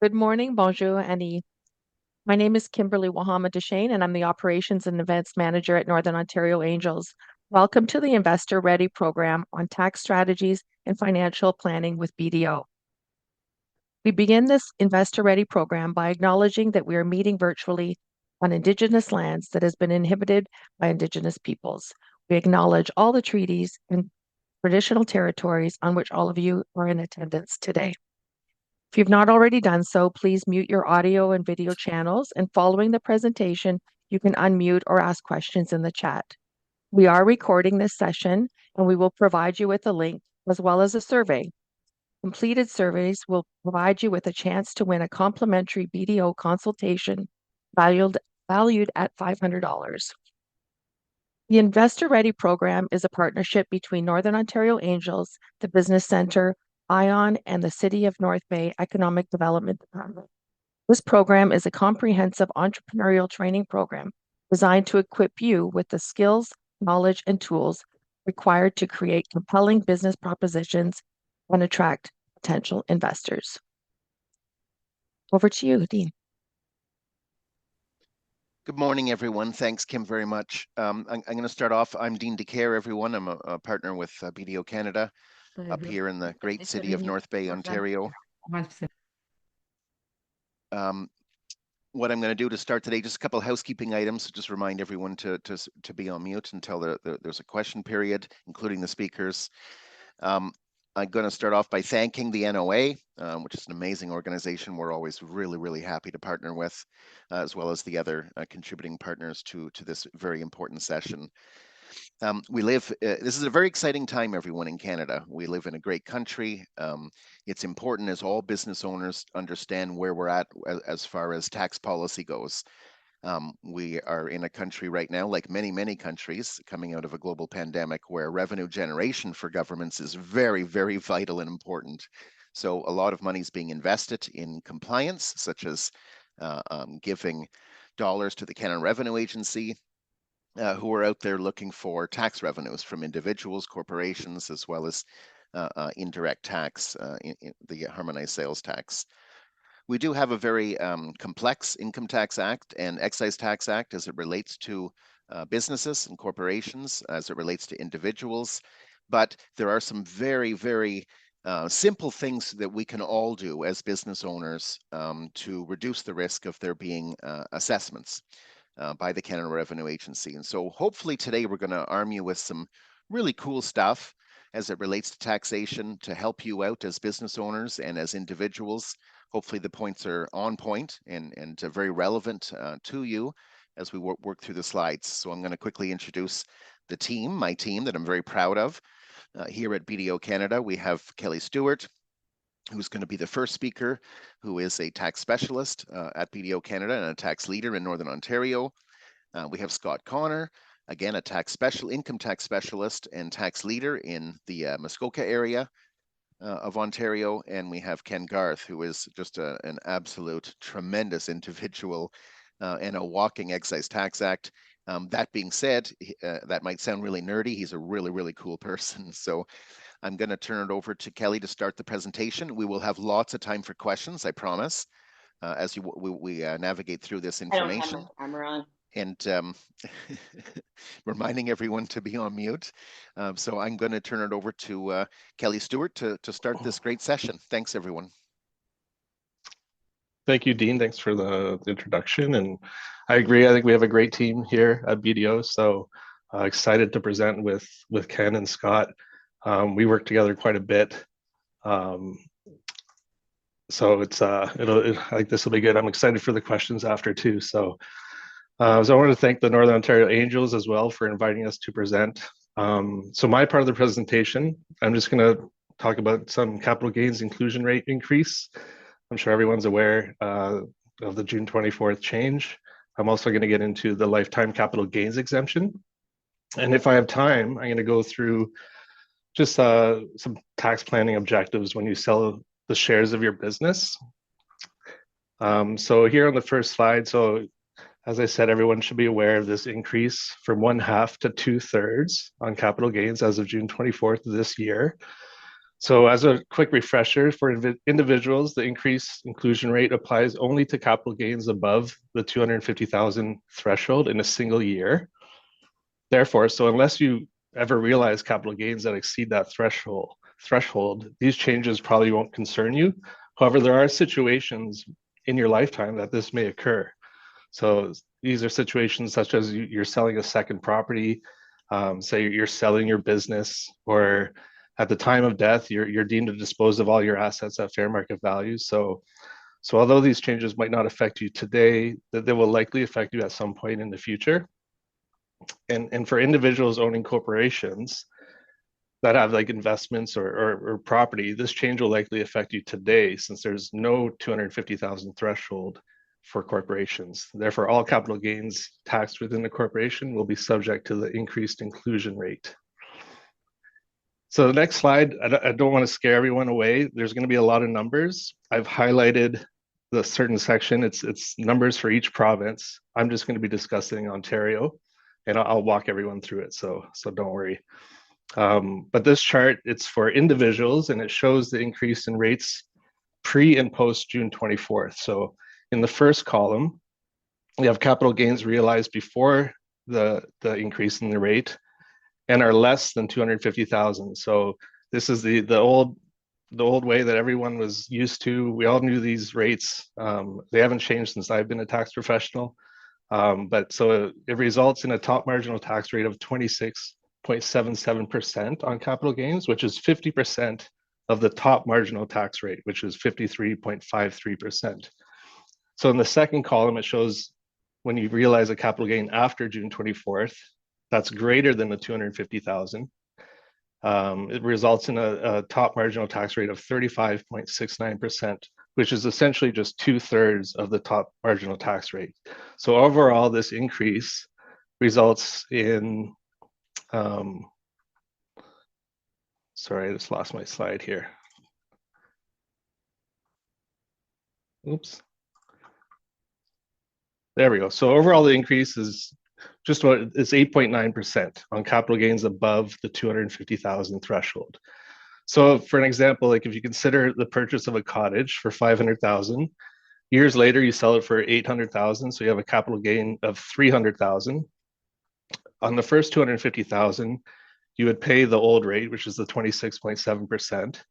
Good morning, bonjour, Annie. My name is Kimberly Wahama Deshane, and I'm the Operations and Events Manager at Northern Ontario Angels. Welcome to the Investor Ready program on tax strategies and financial planning with BDO. We begin this Investor Ready program by acknowledging that we are meeting virtually on Indigenous lands that has been inhabited by Indigenous peoples. We acknowledge all the treaties and traditional territories on which all of you are in attendance today. If you've not already done so, please mute your audio and video channels, and following the presentation, you can unmute or ask questions in the chat. We are recording this session, and we will provide you with a link as well as a survey. Completed surveys will provide you with a chance to win a complimentary BDO consultation valued at $500. The Investor Ready program is a partnership between Northern Ontario Angels, the Business Centre, IION, and the City of North Bay Economic Development Department. This program is a comprehensive entrepreneurial training program designed to equip you with the skills, knowledge, and tools required to create compelling business propositions and attract potential investors. Over to you, Dean. Good morning, everyone. Thanks, Kim, very much. I'm going to start off. I'm Dean DeCare, everyone. I'm a partner with BDO Canada up here in the great city of North Bay, Ontario. What I'm going to do to start today, just a couple of housekeeping items. Just remind everyone to be on mute until there's a question period, including the speakers. I'm going to start off by thanking the NOA, which is an amazing organization we're always really, really happy to partner with, as well as the other contributing partners to this very important session. This is a very exciting time, everyone, in Canada. We live in a great country. It's important as all business owners understand where we're at as far as tax policy goes. We are in a country right now, like many, many countries, coming out of a global pandemic where revenue generation for governments is very, very vital and important. So a lot of money is being invested in compliance, such as giving dollars to the Canada Revenue Agency, who are out there looking for tax revenues from individuals, corporations, as well as indirect tax, in the harmonized sales tax. We do have a very complex Income Tax Act and Excise Tax Act as it relates to businesses and corporations, as it relates to individuals. But there are some very, very simple things that we can all do as business owners to reduce the risk of there being assessments by the Canada Revenue Agency. And so hopefully today we're going to arm you with some really cool stuff as it relates to taxation to help you out as business owners and as individuals. Hopefully the points are on point and very relevant to you as we work through the slides. So I'm going to quickly introduce the team, my team that I'm very proud of. Here at BDO Canada, we have Kelly Stewart, who's going to be the first speaker, who is a tax specialist at BDO Canada and a tax leader in Northern Ontario. We have Scott Connor, again, a income tax specialist and tax leader in the Muskoka area of Ontario. And we have Ken Garth, who is just an absolute tremendous individual and a walking Excise Tax Act. That being said, that might sound really nerdy. He's a really, really cool person. So I'm going to turn it over to Kelly to start the presentation. We will have lots of time for questions, I promise, as we navigate through this information. I don't have my camera on. And reminding everyone to be on mute. So I'm going to turn it over to Kelly Stewart to start this great session. Thanks, everyone. Thank you, Dean. Thanks for the introduction. And I agree. I think we have a great team here at BDO. So excited to present with Ken and Scott. We work together quite a bit. So I think this will be good. I'm excited for the questions after too. So I want to thank the Northern Ontario Angels as well for inviting us to present. So my part of the presentation, I'm just going to talk about some capital gains inclusion rate increase. I'm sure everyone's aware of the June 24th change. I'm also going to get into the lifetime capital gains exemption. And if I have time, I'm going to go through just some tax planning objectives when you sell the shares of your business. So here on the first slide, so as I said, everyone should be aware of this increase from 1/2 to 2/3 on capital gains as of June 24th of this year. So as a quick refresher, for individuals, the increased inclusion rate applies only to capital gains above the 250,000 threshold in a single year. Therefore, so unless you ever realize capital gains that exceed that threshold, these changes probably won't concern you. However, there are situations in your lifetime that this may occur. So these are situations such as you're selling a second property, say you're selling your business, or at the time of death, you're deemed to dispose of all your assets at fair market value. So although these changes might not affect you today, they will likely affect you at some point in the future. And for individuals owning corporations that have like investments or property, this change will likely affect you today since there's no 250,000 threshold for corporations. Therefore, all capital gains taxed within the corporation will be subject to the increased inclusion rate. So the next slide, I don't want to scare everyone away. There's going to be a lot of numbers. I've highlighted the certain section. It's numbers for each province. I'm just going to be discussing Ontario, and I'll walk everyone through it. So don't worry. But this chart, it's for individuals, and it shows the increase in rates pre and post June 24th. So in the first column, we have capital gains realized before the increase in the rate and are less than 250,000. So this is the old way that everyone was used to. We all knew these rates. They haven't changed since I've been a tax professional. But so it results in a top marginal tax rate of 26.77% on capital gains, which is 50% of the top marginal tax rate, which is 53.53%. So in the second column, it shows when you realize a capital gain after June 24th, that's greater than the 250,000. It results in a top marginal tax rate of 35.69%, which is essentially just 2/3 of the top marginal tax rate. So overall, this increase results in, sorry, I just lost my slide here. Oops. There we go. So overall, the increase is just what it's 8.9% on capital gains above the 250,000 threshold. So for an example, like if you consider the purchase of a cottage for 500,000, years later you sell it for 800,000, so you have a capital gain of 300,000. On the first 250,000, you would pay the old rate, which is the 26.7%.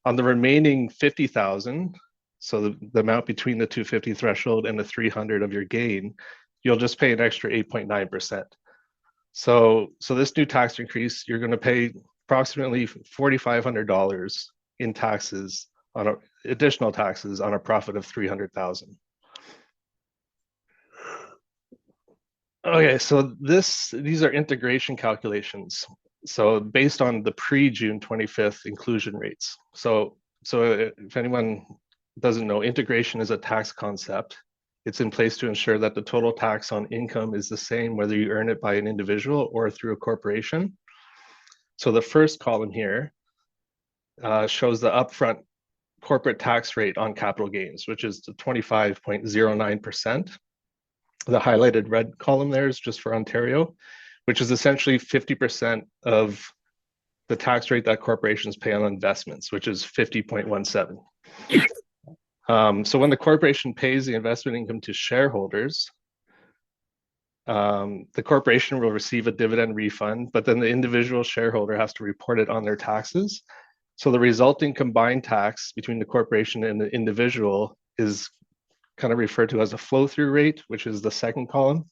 On the remaining 50,000, so the amount between the 250 threshold and the 300 of your gain, you'll just pay an extra 8.9%. So this new tax increase, you're going to pay approximately $4,500 in taxes on additional taxes on a profit of 300,000. Okay, so these are integration calculations. So based on the pre-June 25th inclusion rates. So if anyone doesn't know, integration is a tax concept. It's in place to ensure that the total tax on income is the same whether you earn it by an individual or through a corporation. So the first column here shows the upfront corporate tax rate on capital gains, which is the 25.09%. The highlighted red column there is just for Ontario, which is essentially 50% of the tax rate that corporations pay on investments, which is 50.17. So when the corporation pays the investment income to shareholders, the corporation will receive a dividend refund, but then the individual shareholder has to report it on their taxes. So the resulting combined tax between the corporation and the individual is kind of referred to as a flow-through rate, which is the second column,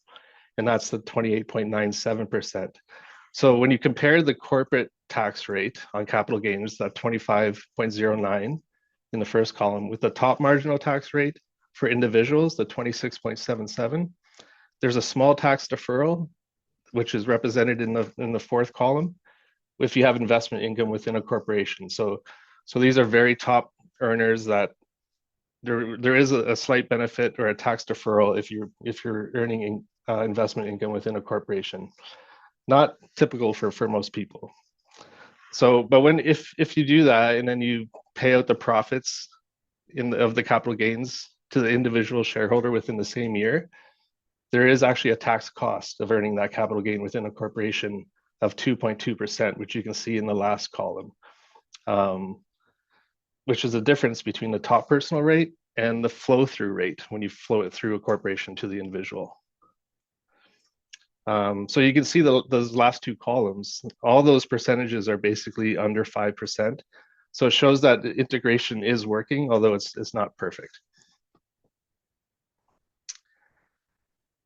and that's the 28.97%. So when you compare the corporate tax rate on capital gains, that 25.09 in the first column, with the top marginal tax rate for individuals, the 26.77, there's a small tax deferral, which is represented in the fourth column, if you have investment income within a corporation. So these are very top earners that there is a slight benefit or a tax deferral if you're earning investment income within a corporation. Not typical for most people. So, but if you do that and then you pay out the profits of the capital gains to the individual shareholder within the same year, there is actually a tax cost of earning that capital gain within a corporation of 2.2%, which you can see in the last column. which is the difference between the top personal rate and the flow-through rate when you flow it through a corporation to the individual. So you can see those last two columns, all those percentages are basically under 5%. So it shows that the integration is working, although it's not perfect.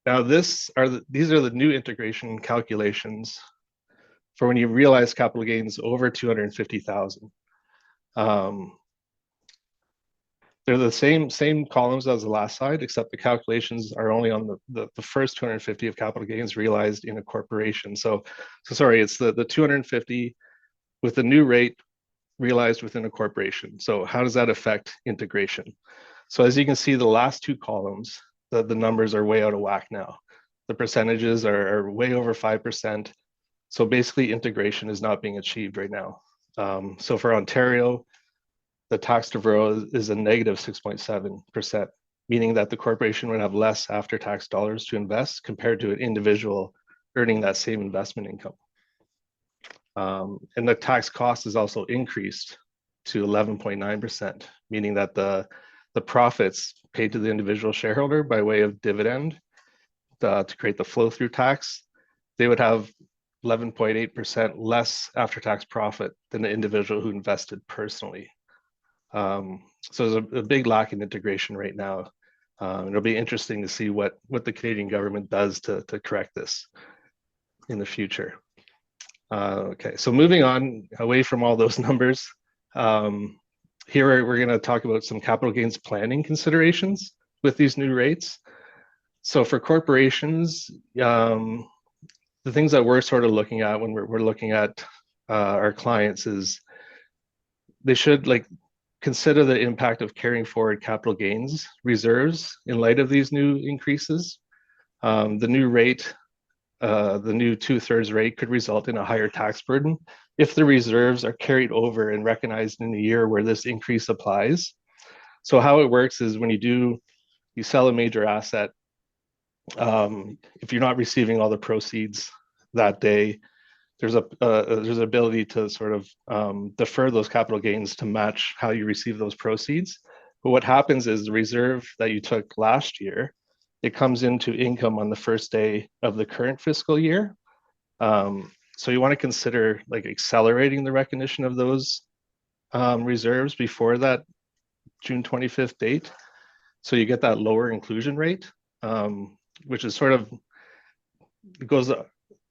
Now these are the new integration calculations for when you realize capital gains over 250,000. They're the same columns as the last slide, except the calculations are only on the first 250 of capital gains realized in a corporation. So sorry, it's the 250 with the new rate realized within a corporation. So how does that affect integration? So as you can see, the last two columns, the numbers are way out of whack now. The percentages are way over 5%. So basically integration is not being achieved right now. So for Ontario, the tax deferral is a negative 6.7%, meaning that the corporation would have less after-tax dollars to invest compared to an individual earning that same investment income. And the tax cost is also increased to 11.9%, meaning that the profits paid to the individual shareholder by way of dividend to create the flow-through tax, they would have 11.8% less after-tax profit than the individual who invested personally. So there's a big lack in integration right now. It'll be interesting to see what the Canadian government does to correct this in the future. Okay, so moving on away from all those numbers, here we're going to talk about some capital gains planning considerations with these new rates. So for corporations, the things that we're sort of looking at when we're looking at our clients is they should consider the impact of carrying forward capital gains reserves in light of these new increases. The new rate, the new 2/3 rate could result in a higher tax burden if the reserves are carried over and recognized in the year where this increase applies. So how it works is when you sell a major asset, if you're not receiving all the proceeds that day, there's an ability to sort of defer those capital gains to match how you receive those proceeds. But what happens is the reserve that you took last year, it comes into income on the first day of the current fiscal year. So you want to consider accelerating the recognition of those reserves before that June 25th date. So you get that lower inclusion rate, which is sort of,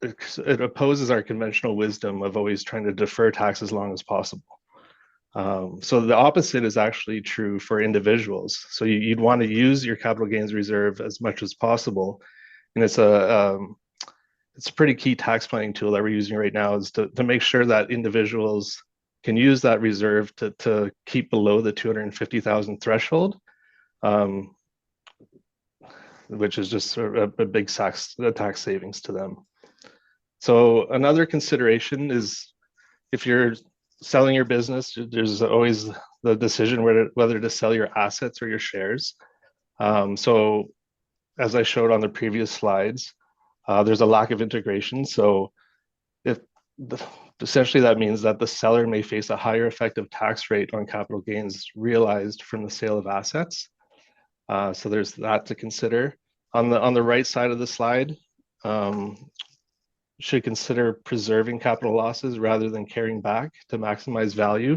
it opposes our conventional wisdom of always trying to defer tax as long as possible. So the opposite is actually true for individuals. So you'd want to use your capital gains reserve as much as possible. And it's a pretty key tax planning tool that we're using right now is to make sure that individuals can use that reserve to keep below the 250,000 threshold, which is just sort of a big tax savings to them. So another consideration is if you're selling your business, there's always the decision whether to sell your assets or your shares. So as I showed on the previous slides, there's a lack of integration. So essentially that means that the seller may face a higher effective tax rate on capital gains realized from the sale of assets. So there's that to consider. On the right side of the slide, should consider preserving capital losses rather than carrying back to maximize value.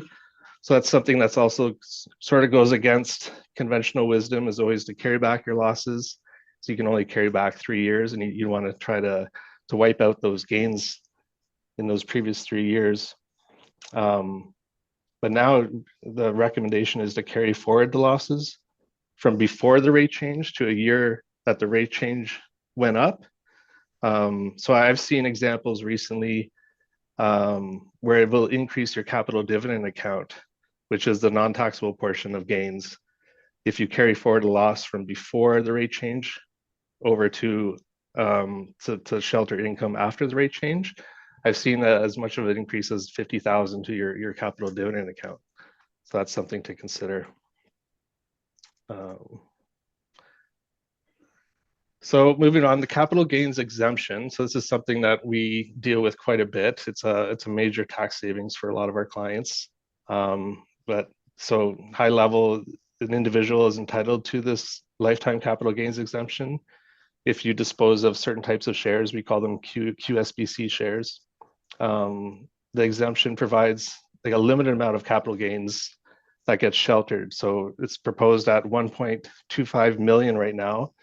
So that's something that's also sort of goes against conventional wisdom, is always to carry back your losses. So you can only carry back 3 years, and you want to try to wipe out those gains in those previous 3 years. But now the recommendation is to carry forward the losses from before the rate change to a year that the rate change went up. So I've seen examples recently where it will increase your capital dividend account, which is the non-taxable portion of gains, if you carry forward a loss from before the rate change over to shelter income after the rate change. I've seen as much of an increase as 50,000 to your capital dividend account. So that's something to consider. So moving on, the capital gains exemption. So this is something that we deal with quite a bit. It's a major tax savings for a lot of our clients. But so high level, an individual is entitled to this lifetime capital gains exemption. If you dispose of certain types of shares, we call them QSBC shares. The exemption provides like a limited amount of capital gains that gets sheltered. So it's proposed at 1.25 million right now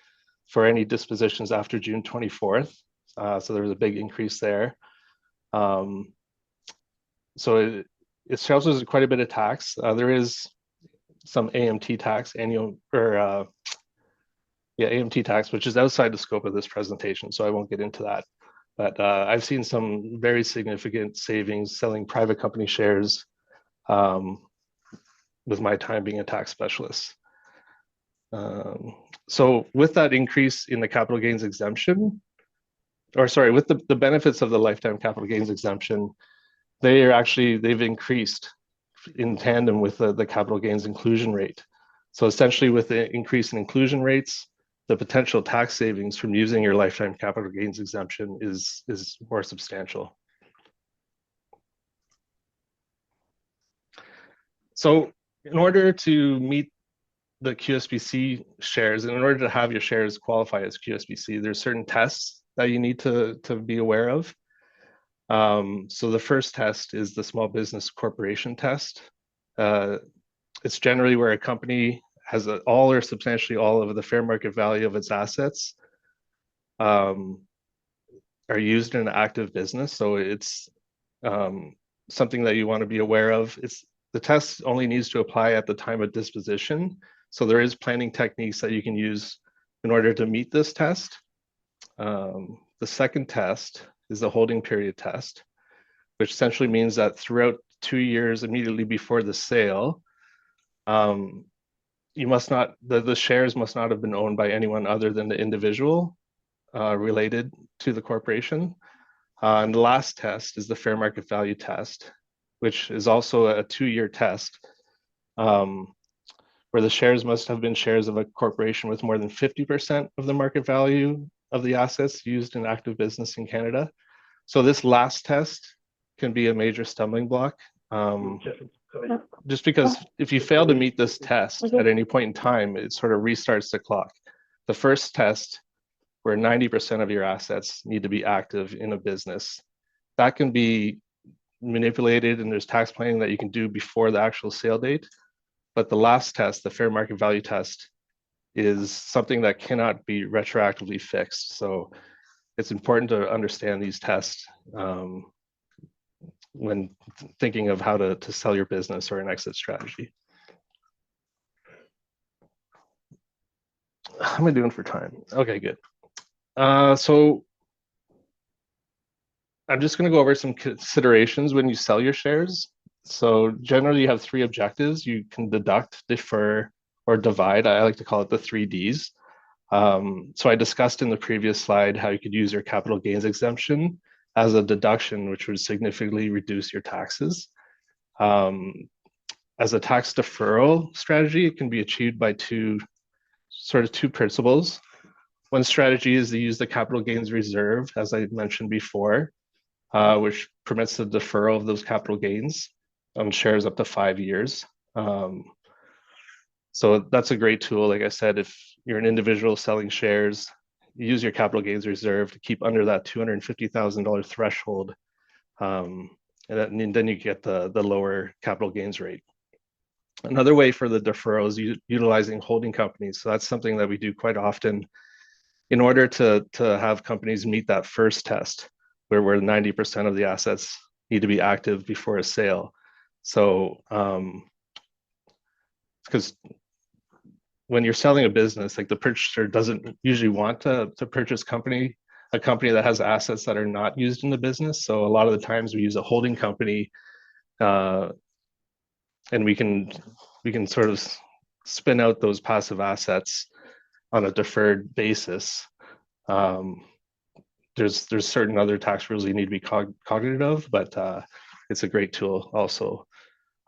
for any dispositions after June 24th. So there was a big increase there. So it shelters quite a bit of tax. There is some AMT tax, AMT tax, which is outside the scope of this presentation, so I won't get into that. But I've seen some very significant savings selling private company shares with my time being a tax specialist. So with that increase in the capital gains exemption, with the benefits of the lifetime capital gains exemption, they've increased in tandem with the capital gains inclusion rate. So essentially with the increase in inclusion rates, the potential tax savings from using your lifetime capital gains exemption is more substantial. So in order to meet the QSBC shares, and in order to have your shares qualify as QSBC, there's certain tests that you need to be aware of. So the first test is the small business corporation test. It's generally where a company has all or substantially all of the fair market value of its assets are used in an active business. So it's something that you want to be aware of. The test only needs to apply at the time of disposition. So there is planning techniques that you can use in order to meet this test. The second test is the holding period test, which essentially means that throughout 2 years immediately before the sale, the shares must not have been owned by anyone other than the individual related to the corporation. And the last test is the fair market value test, which is also a 2-year test, where the shares must have been shares of a corporation with more than 50% of the market value of the assets used in active business in Canada. So this last test can be a major stumbling block. Just because if you fail to meet this test at any point in time, it sort of restarts the clock. The first test, where 90% of your assets need to be active in a business, that can be manipulated, and there's tax planning that you can do before the actual sale date. But the last test, the fair market value test, is something that cannot be retroactively fixed. So it's important to understand these tests when thinking of how to sell your business or an exit strategy. How am I doing for time? Okay, good. So I'm just going to go over some considerations when you sell your shares. So generally you have 3 objectives. You can deduct, defer, or divide. I like to call it the 3 Ds. So I discussed in the previous slide how you could use your capital gains exemption as a deduction, which would significantly reduce your taxes. As a tax deferral strategy, it can be achieved by two principles. One strategy is to use the capital gains reserve, as I mentioned before, which permits the deferral of those capital gains on shares up to 5 years. So that's a great tool. Like I said, if you're an individual selling shares, use your capital gains reserve to keep under that $250,000 threshold, and then you get the lower capital gains rate. Another way for the deferral is utilizing holding companies. So that's something that we do quite often in order to have companies meet that first test, where 90% of the assets need to be active before a sale. So because when you're selling a business, like the purchaser doesn't usually want to purchase a company that has assets that are not used in the business. So a lot of the times we use a holding company, and we can sort of spin out those passive assets on a deferred basis. There's certain other tax rules you need to be cognizant of, but it's a great tool also.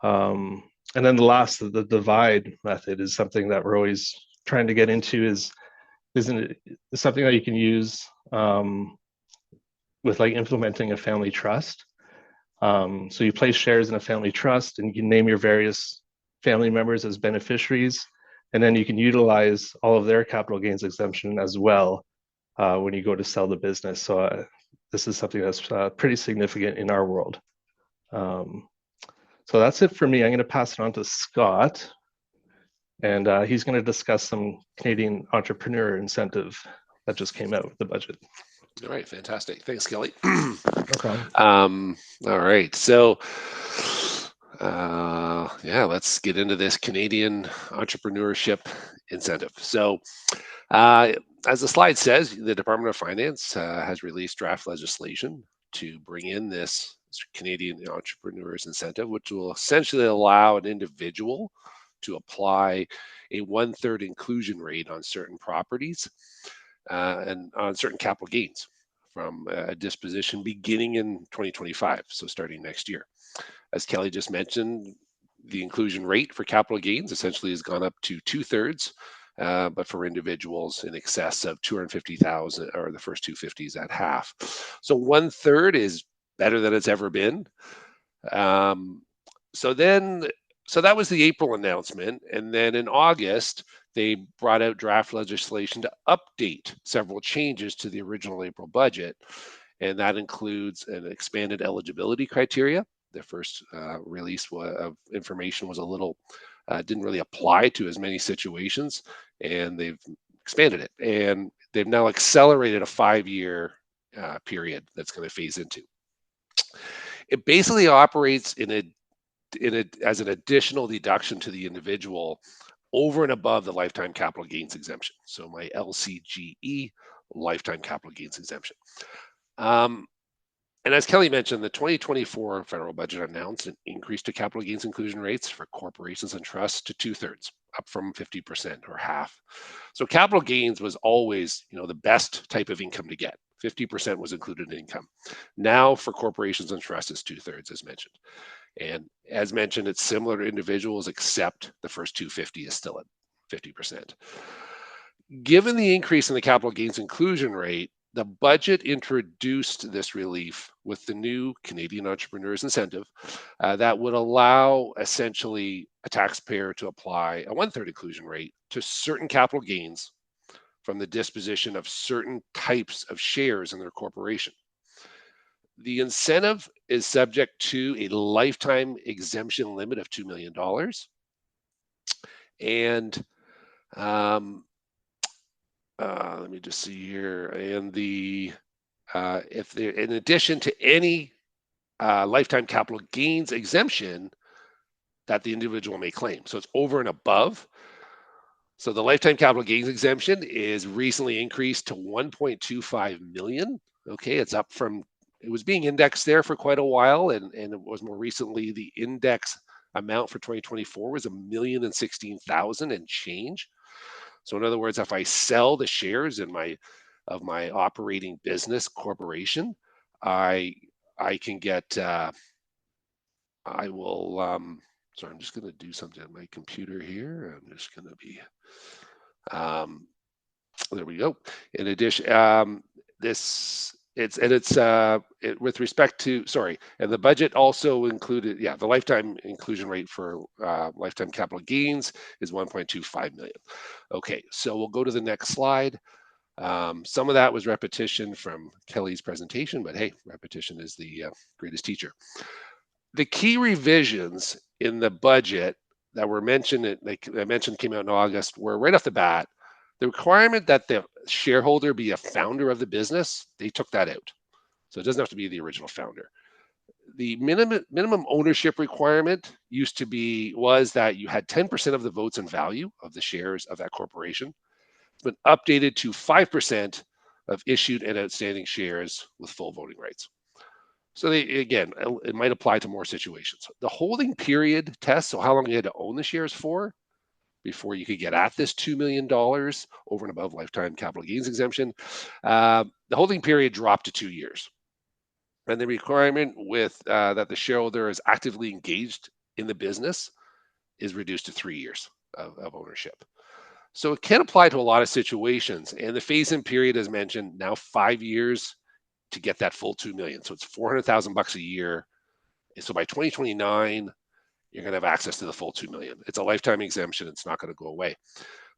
And then the divide method is something that we're always trying to get into. Is something that you can use with like implementing a family trust. So you place shares in a family trust and you can name your various family members as beneficiaries. And then you can utilize all of their capital gains exemption as well when you go to sell the business. So this is something that's pretty significant in our world. So that's it for me. I'm going to pass it on to Scott, and he's going to discuss some Canadian entrepreneur incentive that just came out with the budget. All right, fantastic. Thanks, Kelly. No problem. All right, so yeah, let's get into this Canadian entrepreneurship incentive. So as the slide says, the Department of Finance has released draft legislation to bring in this Canadian Entrepreneurs Incentive, which will essentially allow an individual to apply a 1/3 inclusion rate on certain properties and on certain capital gains from a disposition beginning in 2025, so starting next year. As Kelly just mentioned, the inclusion rate for capital gains essentially has gone up to 2/3, but for individuals in excess of 250,000 or the first 250s at half. So 1/3 is better than it's ever been. Um, so that was the April announcement, and then in August they brought out draft legislation to update several changes to the original April budget, and that includes an expanded eligibility criteria. The first release of information was a little didn't really apply to as many situations, and they've expanded it, and they've now accelerated a 5-year period that's going to phase into. It basically operates as an additional deduction to the individual over and above the lifetime capital gains exemption. So my LCGE, lifetime capital gains exemption. And as Kelly mentioned, the 2024 federal budget announced an increase to capital gains inclusion rates for corporations and trusts to 2/3, up from 50% or half. So capital gains was always, the best type of income to get. 50% was included in income. Now for corporations and trusts, it's 2/3, as mentioned. And as mentioned, it's similar to individuals, except the first 250 is still at 50%. Given the increase in the capital gains inclusion rate, the budget introduced this relief with the new Canadian Entrepreneurs Incentive that would allow essentially a taxpayer to apply a 1/3 inclusion rate to certain capital gains from the disposition of certain types of shares in their corporation. The incentive is subject to a lifetime exemption limit of $2 million. And let me just see here. And if they're in addition to any lifetime capital gains exemption that the individual may claim. So it's over and above. So the lifetime capital gains exemption is recently increased to 1.25 million. Okay, it's up from, it was being indexed there for quite a while, and it was more recently the index amount for 2024 was 1,016,000 and change. So in other words, if I sell the shares of my operating business corporation, I can get I will sorry, I'm just going to do something on my computer here. I'm just going to be there we go. In addition, with respect to, sorry, and the budget also included, the lifetime inclusion rate for lifetime capital gains is 1.25 million. Okay, so we'll go to the next slide. Some of that was repetition from Kelly's presentation, but hey, repetition is the greatest teacher. The key revisions in the budget that were mentioned, like I mentioned, came out in August, were right off the bat, the requirement that the shareholder be a founder of the business, they took that out. So it doesn't have to be the original founder. The minimum ownership requirement was that you had 10% of the votes and value of the shares of that corporation. It's been updated to 5% of issued and outstanding shares with full voting rights. So again, it might apply to more situations. The holding period test, so how long you had to own the shares for before you could get at this $2 million over and above lifetime capital gains exemption, the holding period dropped to 2 years. And the requirement that the shareholder is actively engaged in the business is reduced to 3 years of ownership. So it can apply to a lot of situations. And the phase-in period, as mentioned, now 5 years to get that full $2 million. So it's $400,000 a year So by 2029, you're going to have access to the full 2 million. It's a lifetime exemption. It's not going to go away.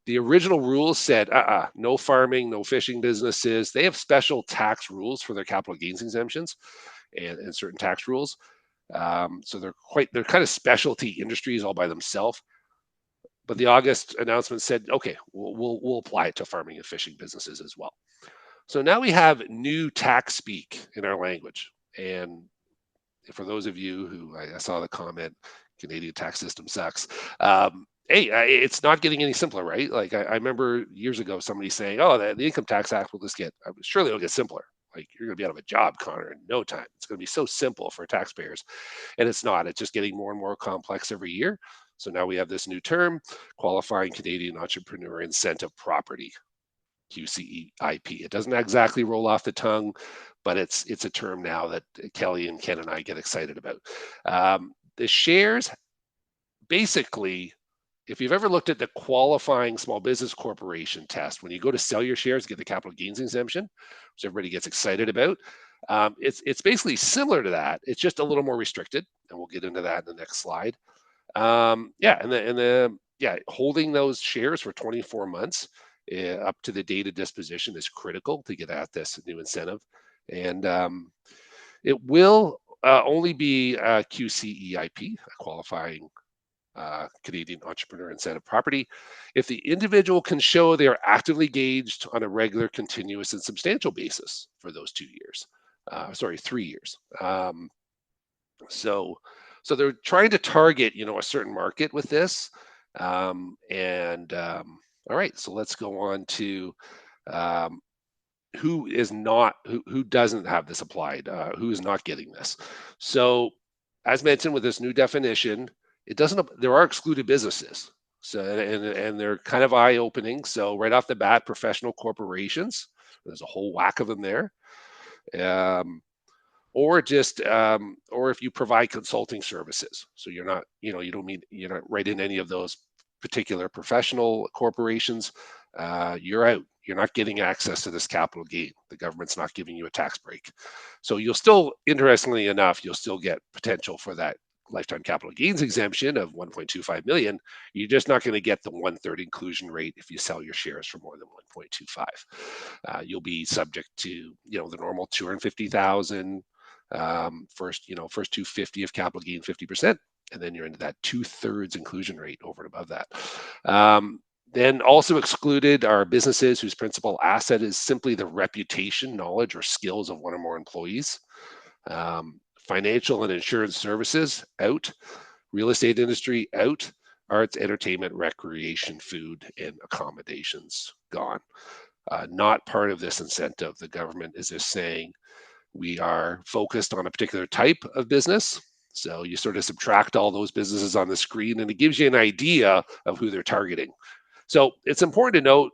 The original rules said, no farming, no fishing businesses. They have special tax rules for their capital gains exemptions and certain tax rules. So they're kind of specialty industries all by themselves. But the August announcement said, okay, we'll apply it to farming and fishing businesses as well. So now we have new tax speak in our language. And for those of you who I saw the comment, Canadian tax system sucks. Hey, it's not getting any simpler, right? Like I remember years ago somebody saying, "Oh, the Income Tax Act will just surely it'll get simpler. Like you're going to be out of a job, Connor, in no time. It's going to be so simple for taxpayers," and it's not. It's just getting more and more complex every year. So now we have this new term, qualifying Canadian entrepreneur incentive property, QCEIP. It doesn't exactly roll off the tongue, but it's a term now that Kelly and Ken and I get excited about. The shares, basically, if you've ever looked at the qualifying small business corporation test, when you go to sell your shares, get the capital gains exemption, which everybody gets excited about, it's basically similar to that. It's just a little more restricted, and we'll get into that in the next slide. Holding those shares for 24 months up to the date of disposition is critical to get at this new incentive, and it will only be QCEIP, a qualifying Canadian entrepreneur incentive property, if the individual can show they are actively engaged on a regular, continuous, and substantial basis for those 2 years. 3 years. So they're trying to target, a certain market with this. All right, so let's go on to who doesn't have this applied, who is not getting this. So as mentioned with this new definition, there are excluded businesses. So and they're kind of eye-opening. So right off the bat, professional corporations, there's a whole whack of them there. Or if you provide consulting services. So you're not right in any of those particular professional corporations, you're out. You're not getting access to this capital gain. The government's not giving you a tax break. So you'll still, interestingly enough, you'll still get potential for that lifetime capital gains exemption of 1.25 million. You're just not going to get the 1/3 inclusion rate if you sell your shares for more than 1.25. You'll be subject to, the normal 250,000, first 250 of capital gain, 50%, and then you're into that 2/3 inclusion rate over and above that. Then also excluded are businesses whose principal asset is simply the reputation, knowledge, or skills of one or more employees. Financial and insurance services, out. Real estate industry, out. Arts, entertainment, recreation, food, and accommodations, gone. Not part of this incentive. The government is just saying we are focused on a particular type of business. So you sort of subtract all those businesses on the screen, and it gives you an idea of who they're targeting. So it's important to note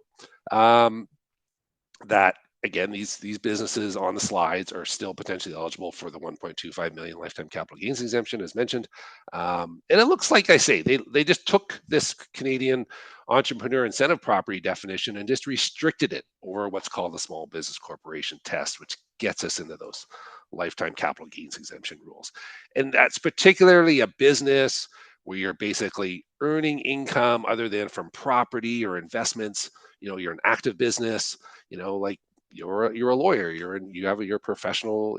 that, again, these businesses on the slides are still potentially eligible for the 1.25 million lifetime capital gains exemption, as mentioned. And it looks like, I say, they just took this Canadian entrepreneur incentive property definition and just restricted it over what's called the small business corporation test, which gets us into those lifetime capital gains exemption rules. And that's particularly a business where you're basically earning income other than from property or investments. You're an active business, like you're a lawyer, you have your professional,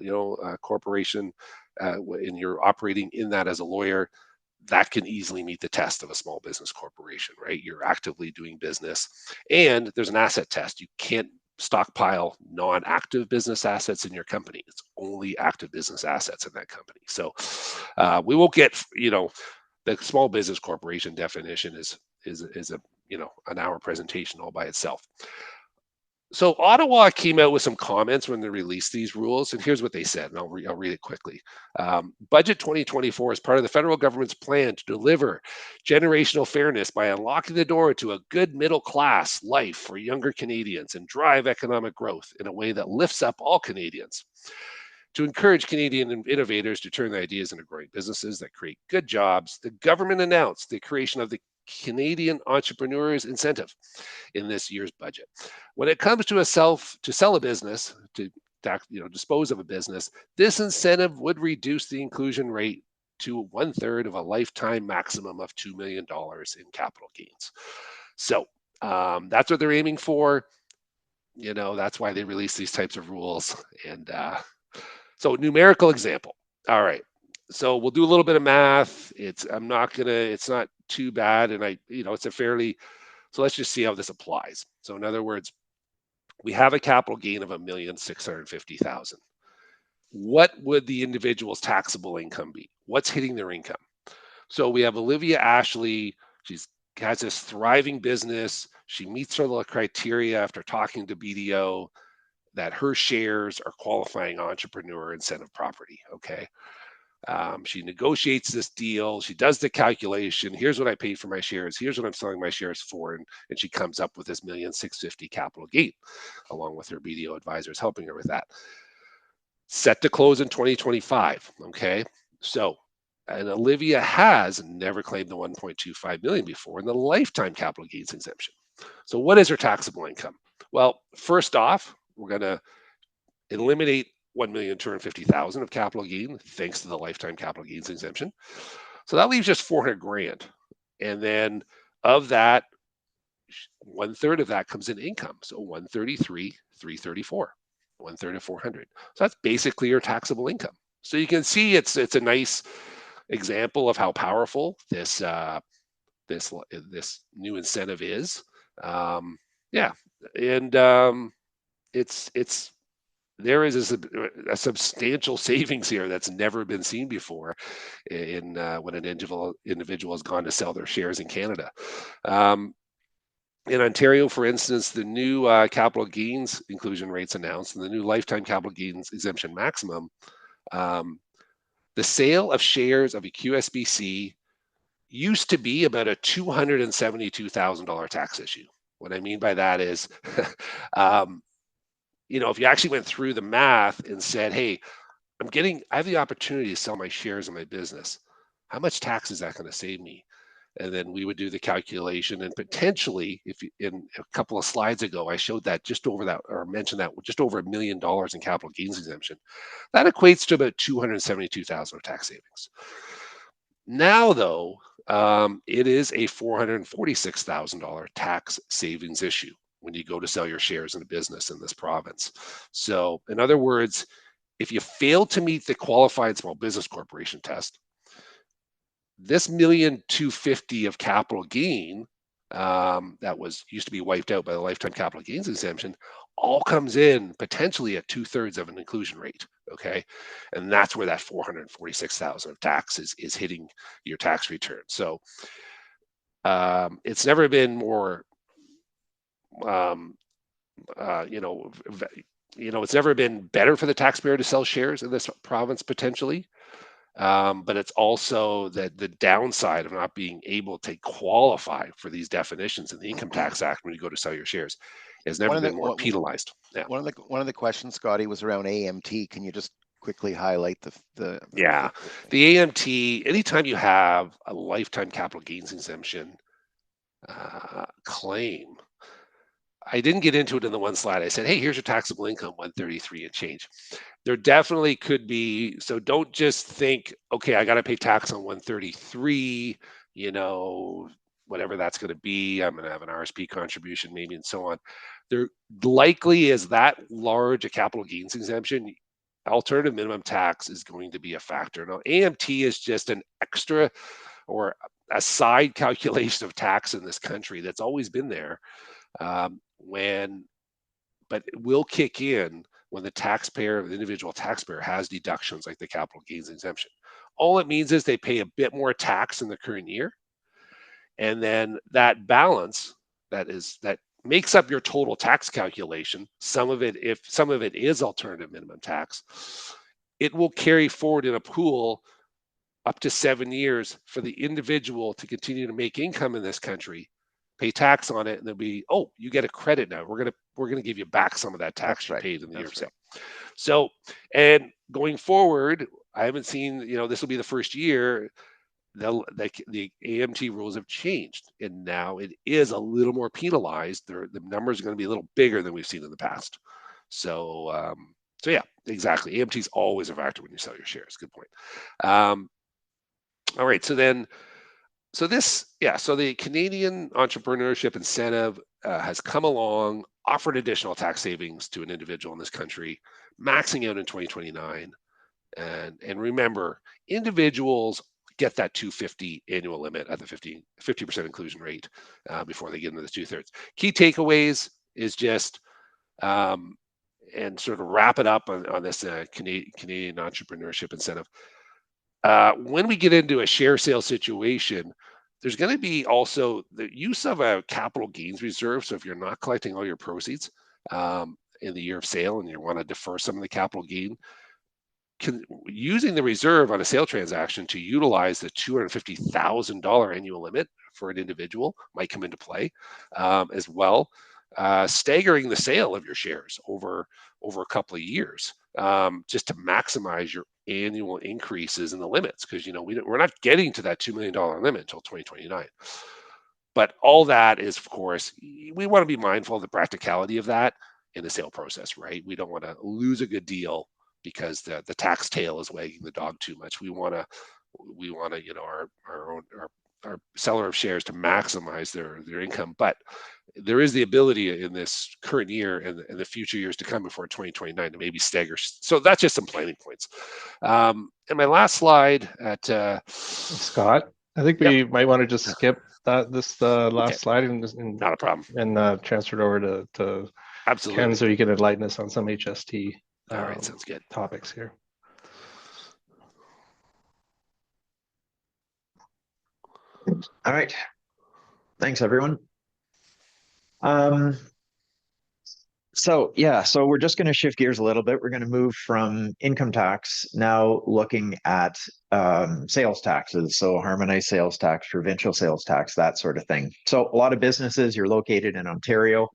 corporation, and you're operating in that as a lawyer. That can easily meet the test of a small business corporation, right? You're actively doing business, and there's an asset test. You can't stockpile non-active business assets in your company. It's only active business assets in that company. So we won't get, the small business corporation definition is a an hour presentation all by itself. So Ottawa came out with some comments when they released these rules, and here's what they said, and I'll read it quickly. Budget 2024 is part of the federal government's plan to deliver generational fairness by unlocking the door to a good middle class life for younger Canadians and drive economic growth in a way that lifts up all Canadians. To encourage Canadian innovators to turn their ideas into growing businesses that create good jobs, the government announced the creation of the Canadian Entrepreneurs Incentive in this year's budget. When it comes to sell a business, to dispose of a business, this incentive would reduce the inclusion rate to 1/3 of a lifetime maximum of $2 million in capital gains. So that's what they're aiming for. That's why they release these types of rules. And so numerical example. All right. So we'll do a little bit of math. It's not too bad. And it's a fairly, so let's just see how this applies. So in other words, we have a capital gain of $1,650,000. What would the individual's taxable income be? What's hitting their income? So we have Olivia Ashley. She has this thriving business. She meets all the criteria after talking to BDO that her shares are qualifying entrepreneur incentive property. Okay. She negotiates this deal. She does the calculation. Here's what I paid for my shares. Here's what I'm selling my shares for. And she comes up with this $1,650,000 capital gain, along with her BDO advisors helping her with that. Set to close in 2025. Okay. So, and Olivia has never claimed the 1.25 million before in the lifetime capital gains exemption. So what is her taxable income? Well, first off, we're going to eliminate 1,250,000 of capital gain thanks to the lifetime capital gains exemption. So that leaves just 400 grand. And then of that, 1/3 of that comes in income. So 133,334, 1/3 of 400. So that's basically your taxable income. So you can see it's a nice example of how powerful this new incentive is. Yeah, and there is a substantial savings here that's never been seen before in when an individual has gone to sell their shares in Canada. In Ontario, for instance, the new capital gains inclusion rates announced and the new lifetime capital gains exemption maximum, the sale of shares of a QSBC used to be about a $272,000 tax issue. What I mean by that is, if you actually went through the math and said, hey, I have the opportunity to sell my shares in my business. How much tax is that going to save me? And then we would do the calculation, and potentially, in a couple of slides ago, I showed that just over that, or mentioned that just over $1 million in capital gains exemption. That equates to about $272,000 of tax savings. Now, though, it is a $446,000 tax savings issue when you go to sell your shares in a business in this province. So, in other words, if you fail to meet the qualified small business corporation test, this $1,250,000 of capital gain that used to be wiped out by the lifetime capital gains exemption all comes in potentially at 2/3 of an inclusion rate. Okay, and that's where that $446,000 of tax is hitting your tax return. So it's never been more it's never been better for the taxpayer to sell shares in this province potentially. But it's also the downside of not being able to qualify for these definitions in the Income Tax Act when you go to sell your shares has never been more penalized. Yeah. One of the questions, Scotty, was around AMT. Can you just quickly highlight the Yeah, the AMT? Anytime you have a lifetime capital gains exemption claim, I didn't get into it in the one slide. I said, hey, here's your taxable income, 133 and change. There definitely could be, so don't just think, okay, I got to pay tax on 133, whatever that's going to be. I'm going to have an RSP contribution maybe and so on. There likely is that large a capital gains exemption, alternative minimum tax is going to be a factor. Now, AMT is just an extra or a side calculation of tax in this country that's always been there. But it will kick in when the individual taxpayer has deductions like the capital gains exemption. All it means is they pay a bit more tax in the current year. And then that balance that makes up your total tax calculation, if some of it is alternative minimum tax, it will carry forward in a pool up to 7 years for the individual to continue to make income in this country, pay tax on it, and they'll be, oh, you get a credit now. We're gonna give you back some of that tax you paid in the year of sale. So, and going forward, I haven't seen, this will be the first year the AMT rules have changed, and now it is a little more penalized. The numbers are going to be a little bigger than we've seen in the past. So, yeah, exactly. AMT is always a factor when you sell your shares. Good point. All right, so then, so the Canadian entrepreneurship incentive has come along, offered additional tax savings to an individual in this country, maxing out in 2029. And remember, individuals get that 250 annual limit at the 50% inclusion rate before they get into the 2/3. Key takeaways is just and sort of wrap it up on this Canadian entrepreneurship incentive. When we get into a share sale situation, there's going to be also the use of a capital gains reserve. So if you're not collecting all your proceeds in the year of sale and you want to defer some of the capital gain, using the reserve on a sale transaction to utilize the $250,000 annual limit for an individual might come into play as well. Staggering the sale of your shares over a couple of years just to maximize your annual increases in the limits, because we're not getting to that $2 million limit until 2029. But all that is, of course, we want to be mindful of the practicality of that in the sale process, right? We don't want to lose a good deal because the tax tail is wagging the dog too much. We want to our seller of shares to maximize their income, but there is the ability in this current year and the future years to come before 2029 to maybe stagger. So that's just some planning points. And my last slide at Scott, I think we might want to just skip this last slide and not a problem, and transfer it over to absolutely Ken, so you can enlighten us on some HST all right, sounds good topics here. All right. Thanks, everyone. So we're just going to shift gears a little bit. We're going to move from income tax, now looking at sales taxes. So harmonized sales tax, provincial sales tax, that sort of thing. So a lot of businesses, you're located in Ontario,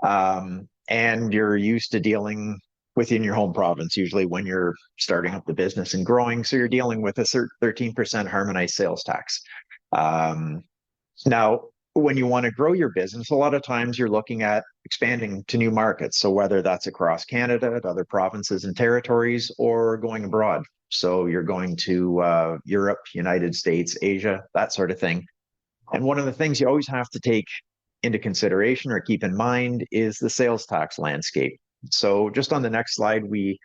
and you're used to dealing within your home province, usually when you're starting up the business and growing. So you're dealing with a 13% harmonized sales tax. Now, when you want to grow your business, a lot of times you're looking at expanding to new markets. So whether that's across Canada, to other provinces and territories, or going abroad. So you're going to Europe, United States, Asia, that sort of thing. And one of the things you always have to take into consideration or keep in mind is the sales tax landscape. So just on the next slide, we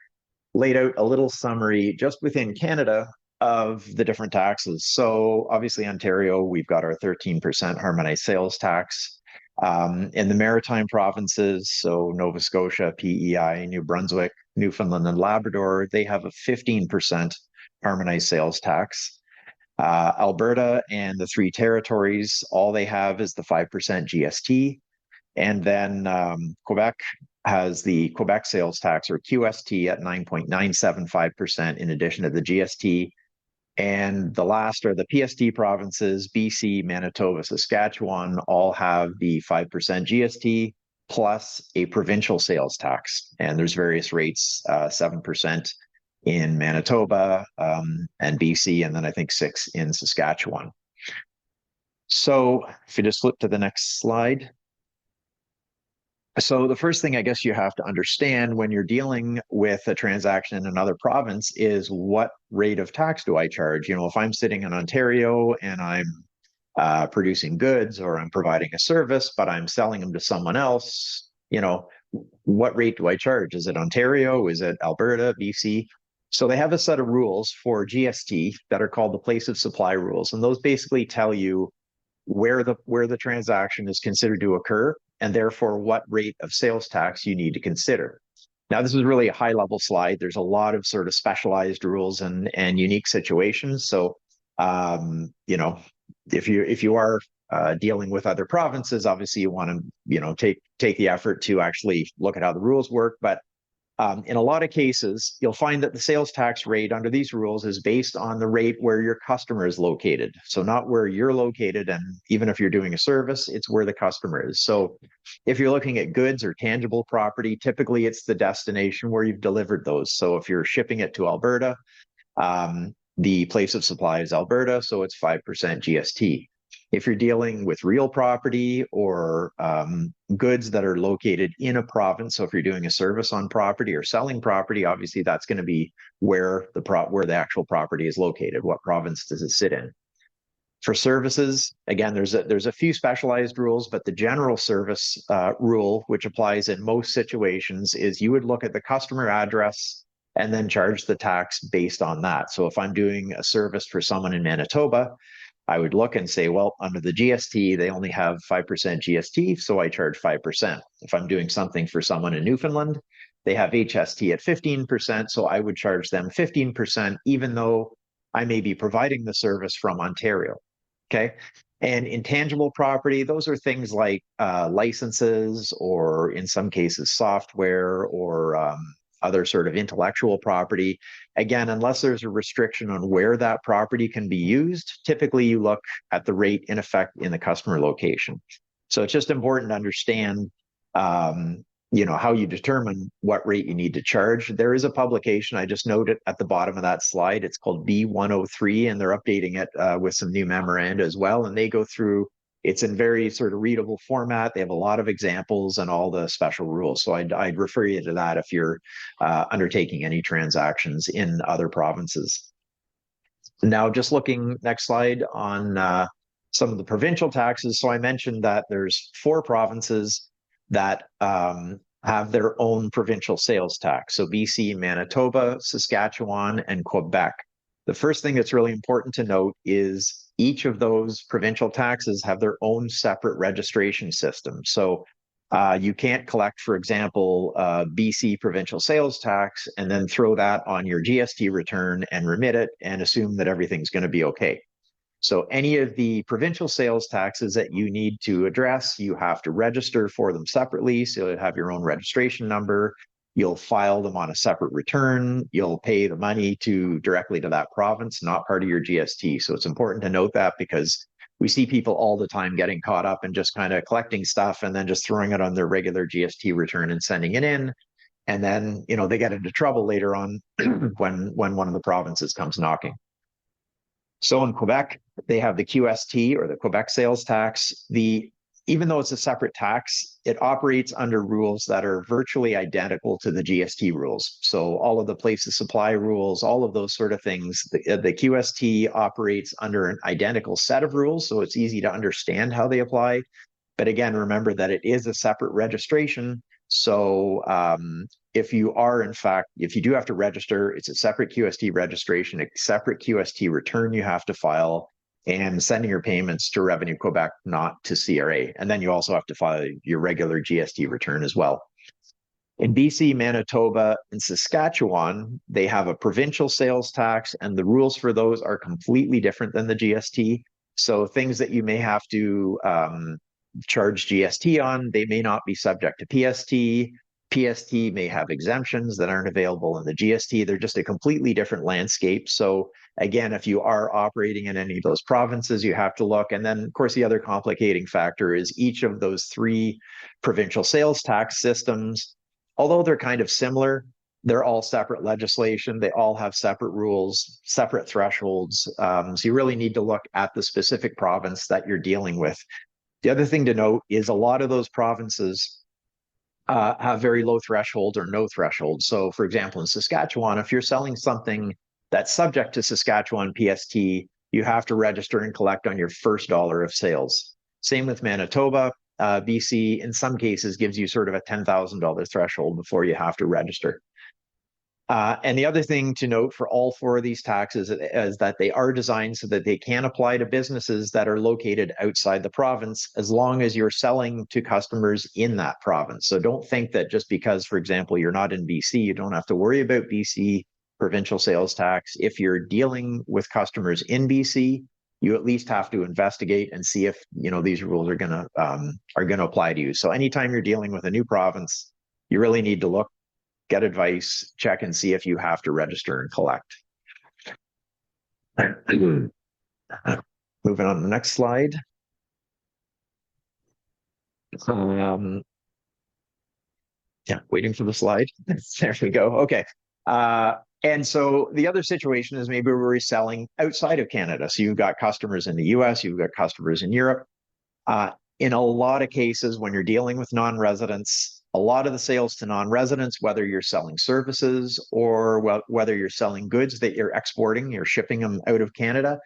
laid out a little summary just within Canada of the different taxes. So obviously Ontario, we've got our 13% harmonized sales tax. In the maritime provinces, so Nova Scotia, PEI, New Brunswick, Newfoundland and Labrador, they have a 15% harmonized sales tax. Alberta and the three territories, all they have is the 5% GST. And then Quebec has the Quebec sales tax, or QST, at 9.975% in addition to the GST. And the last are the PST provinces, BC, Manitoba, Saskatchewan, all have the 5% GST plus a provincial sales tax. And there's various rates, 7% in Manitoba and BC, and then I think 6% in Saskatchewan. So if you just flip to the next slide. So the first thing I guess you have to understand when you're dealing with a transaction in another province is, what rate of tax do I charge? You know, if I'm sitting in Ontario and I'm producing goods, or I'm providing a service, but I'm selling them to someone else, you know, what rate do I charge? Is it Ontario? Is it Alberta, BC? So they have a set of rules for GST that are called the place of supply rules. And those basically tell you where the transaction is considered to occur, and therefore what rate of sales tax you need to consider. Now, this is really a high level slide. There's a lot of sort of specialized rules and unique situations. So, you know, if you are dealing with other provinces, obviously you want to, you know, take the effort to actually look at how the rules work. But in a lot of cases, you'll find that the sales tax rate under these rules is based on the rate where your customer is located. So not where you're located, and even if you're doing a service, it's where the customer is. So if you're looking at goods or tangible property, typically it's the destination where you've delivered those. So if you're shipping it to Alberta, the place of supply is Alberta, so it's 5% GST. If you're dealing with real property or goods that are located in a province, so if you're doing a service on property or selling property, obviously that's going to be where the actual property is located. What province does it sit in? For services, again, there's a few specialized rules, but the general service rule, which applies in most situations, is you would look at the customer address and then charge the tax based on that. So if I'm doing a service for someone in Manitoba, I would look and say, well, under the GST, they only have 5% GST, so I charge 5%. If I'm doing something for someone in Newfoundland, they have HST at 15%, so I would charge them 15%, even though I may be providing the service from Ontario. Okay. And intangible property, those are things like licenses, or in some cases, software, or other sort of intellectual property. Again, unless there's a restriction on where that property can be used, typically you look at the rate in effect in the customer location. So it's just important to understand how you determine what rate you need to charge. There is a publication, I just noted at the bottom of that slide, it's called B103, and they're updating it with some new memoranda as well. And they go through, it's in very sort of readable format. They have a lot of examples and all the special rules. So I'd refer you to that if you're undertaking any transactions in other provinces. Now, just looking, next slide, on some of the provincial taxes. So I mentioned that there's 4 provinces that have their own provincial sales tax. So BC, Manitoba, Saskatchewan, and Quebec. The first thing that's really important to note is each of those provincial taxes have their own separate registration system. So you can't collect, for example, BC provincial sales tax and then throw that on your GST return and remit it and assume that everything's going to be okay. So any of the provincial sales taxes that you need to address, you have to register for them separately. So you'll have your own registration number. You'll file them on a separate return. You'll pay the money directly to that province, not part of your GST. So it's important to note that, because we see people all the time getting caught up and just kind of collecting stuff and then just throwing it on their regular GST return and sending it in. And then, they get into trouble later on when one of the provinces comes knocking. So in Quebec, they have the QST, or the Quebec sales tax. Even though it's a separate tax, it operates under rules that are virtually identical to the GST rules. So all of the place of supply rules, all of those sort of things, the QST operates under an identical set of rules, so it's easy to understand how they apply. But again, remember that it is a separate registration. So if you do have to register, it's a separate QST registration, a separate QST return you have to file, and sending your payments to Revenue Quebec, not to CRA. And then you also have to file your regular GST return as well. In BC, Manitoba, and Saskatchewan, they have a provincial sales tax, and the rules for those are completely different than the GST. So things that you may have to charge GST on, they may not be subject to PST. PST may have exemptions that aren't available in the GST. They're just a completely different landscape. So again, if you are operating in any of those provinces, you have to look. And then, of course, the other complicating factor is each of those 3 provincial sales tax systems, although they're kind of similar, they're all separate legislation. They all have separate rules, separate thresholds. So you really need to look at the specific province that you're dealing with. The other thing to note is a lot of those provinces have very low thresholds or no thresholds. So for example, in Saskatchewan, if you're selling something that's subject to Saskatchewan PST, you have to register and collect on your first dollar of sales. Same with Manitoba. BC, in some cases, gives you sort of a $10,000 threshold before you have to register. And the other thing to note for all 4 of these taxes is that they are designed so that they can apply to businesses that are located outside the province, as long as you're selling to customers in that province. So don't think that just because, for example, you're not in BC, you don't have to worry about BC provincial sales tax. If you're dealing with customers in BC, you at least have to investigate and see if these rules are going to apply to you. So anytime you're dealing with a new province, you really need to look, get advice, check and see if you have to register and collect. Moving on to the next slide. Yeah, waiting for the slide. There we go. Okay. And so the other situation is maybe we're selling outside of Canada. So you've got customers in the US, you've got customers in Europe. In a lot of cases, when you're dealing with non-residents, a lot of the sales to non-residents, whether you're selling services or whether you're selling goods that you're exporting, you're shipping them out of Canada,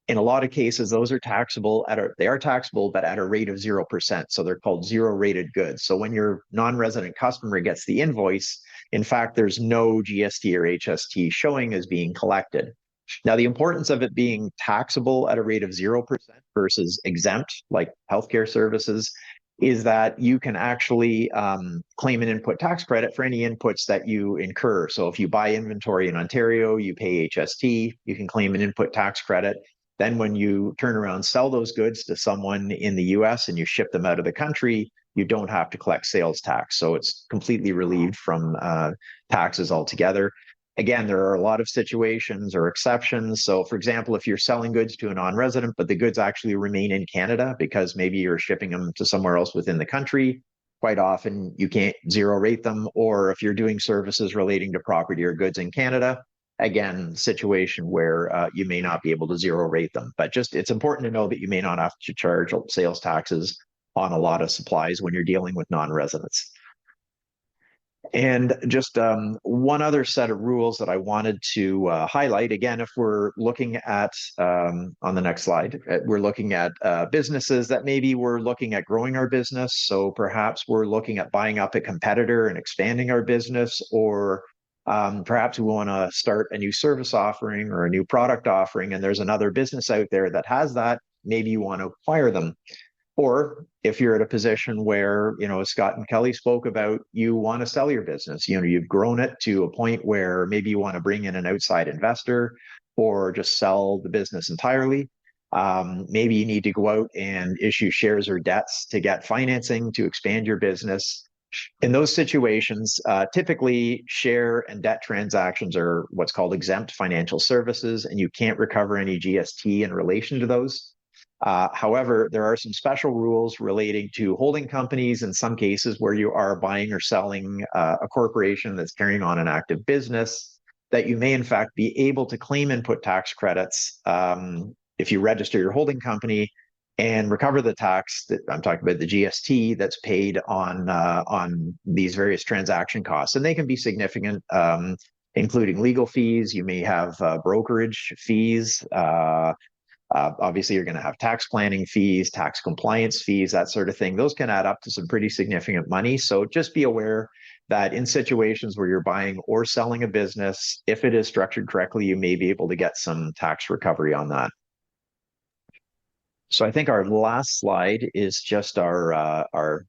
in a lot of cases, those are taxable they are taxable, but at a rate of 0%. So they're called zero rated goods. So when your non-resident customer gets the invoice, in fact, there's no GST or HST showing as being collected. Now, the importance of it being taxable at a rate of 0% versus exempt, like healthcare services, is that you can actually claim an input tax credit for any inputs that you incur. So if you buy inventory in Ontario, you pay HST, you can claim an input tax credit. Then when you turn around, sell those goods to someone in the US and you ship them out of the country, you don't have to collect sales tax. So it's completely relieved from taxes altogether. Again, there are a lot of situations or exceptions. So for example, if you're selling goods to a non-resident, but the goods actually remain in Canada because maybe you're shipping them to somewhere else within the country, quite often you can't zero rate them. Or if you're doing services relating to property or goods in Canada, again, situation where you may not be able to zero rate them. But just it's important to know that you may not have to charge sales taxes on a lot of supplies when you're dealing with non-residents. And just one other set of rules that I wanted to highlight. Again, if we're looking at, on the next slide, we're looking at businesses that maybe we're looking at growing our business. So perhaps we're looking at buying up a competitor and expanding our business, or perhaps we want to start a new service offering or a new product offering, and there's another business out there that has that. Maybe you want to acquire them. Or if you're at a position where, as Scott and Kelly spoke about, you want to sell your business, you've grown it to a point where maybe you want to bring in an outside investor or just sell the business entirely. Maybe you need to go out and issue shares or debts to get financing to expand your business. In those situations, typically share and debt transactions are what's called exempt financial services, and you can't recover any GST in relation to those. However, there are some special rules relating to holding companies in some cases where you are buying or selling a corporation that's carrying on an active business, that you may in fact be able to claim input tax credits if you register your holding company and recover the tax that I'm talking about, the GST that's paid on these various transaction costs. And they can be significant, including legal fees. You may have brokerage fees. Obviously, you're going to have tax planning fees, tax compliance fees, that sort of thing. Those can add up to some pretty significant money. So just be aware that in situations where you're buying or selling a business, if it is structured correctly, you may be able to get some tax recovery on that. So I think our last slide is just our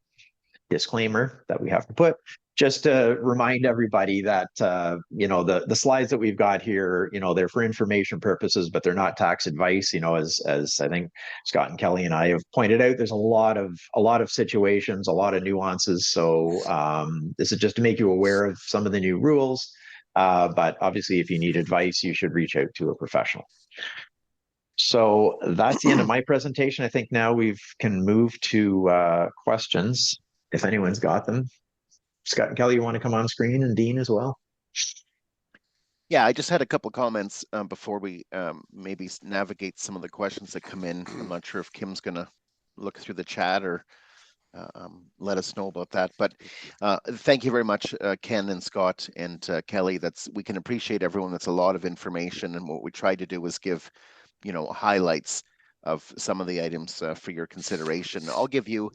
disclaimer that we have to put, just to remind everybody that the slides that we've got here, they're for information purposes, but they're not tax advice. As I think Scott and Kelly and I have pointed out, there's a lot of situations, a lot of nuances. So this is just to make you aware of some of the new rules. But obviously, if you need advice, you should reach out to a professional. So that's the end of my presentation. I think now we can move to questions, if anyone's got them. Scott and Kelly, you want to come on screen, and Dean as well? Yeah, I just had a couple of comments before we maybe navigate some of the questions that come in. I'm not sure if Kim's going to look through the chat or let us know about that. But thank you very much, Ken and Scott and Kelly. We can appreciate everyone. That's a lot of information, and what we try to do is give highlights of some of the items for your consideration. I'll give you.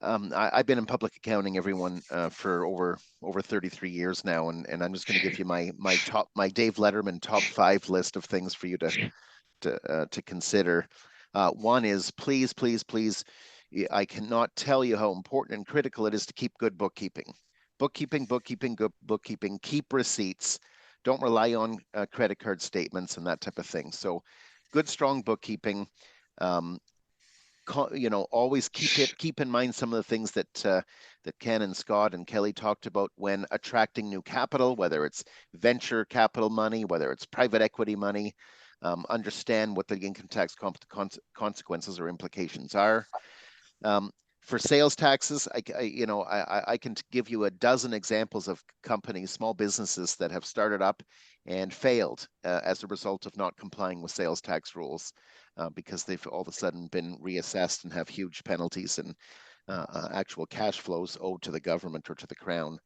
I've been in public accounting, everyone, for over 33 years now, and I'm just going to give you my Dave Letterman top 5 list of things for you to consider. One is please. I cannot tell you how important and critical it is to keep good bookkeeping. Good bookkeeping. Keep receipts. Don't rely on credit card statements and that type of thing. So, good, strong bookkeeping. Always keep in mind some of the things that Ken and Scott and Kelly talked about when attracting new capital, whether it's venture capital money, whether it's private equity money. Understand what the income tax consequences or implications are. For sales taxes, I can give you a dozen examples of companies, small businesses that have started up and failed as a result of not complying with sales tax rules because they've all of a sudden been reassessed and have huge penalties and actual cash flows owed to the government or to the crown.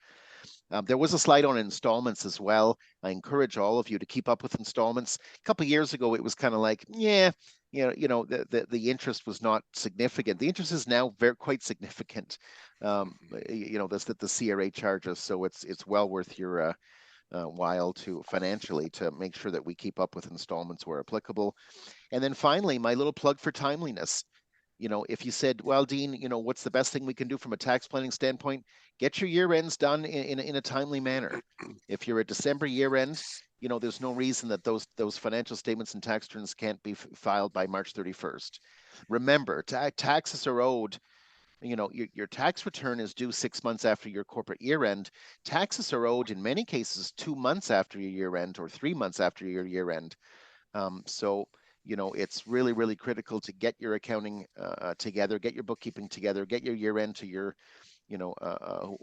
There was a slide on installments as well. I encourage all of you to keep up with installments. A couple of years ago, it was kind of like, yeah, the interest was not significant. The interest is now quite significant. The CRA charges, so it's well worth your while to financially to make sure that we keep up with installments where applicable. And then finally, my little plug for timeliness. If you said, well, Dean, what's the best thing we can do from a tax planning standpoint? Get your year ends done in a timely manner. If you're a December year end, there's no reason that those financial statements and tax returns can't be filed by March 31st. Remember, taxes are owed. Your tax return is due 6 months after your corporate year end. Taxes are owed in many cases 2 months after your year end or 3 months after your year end. So it's really, really critical to get your accounting together, get your bookkeeping together, get your year end to your,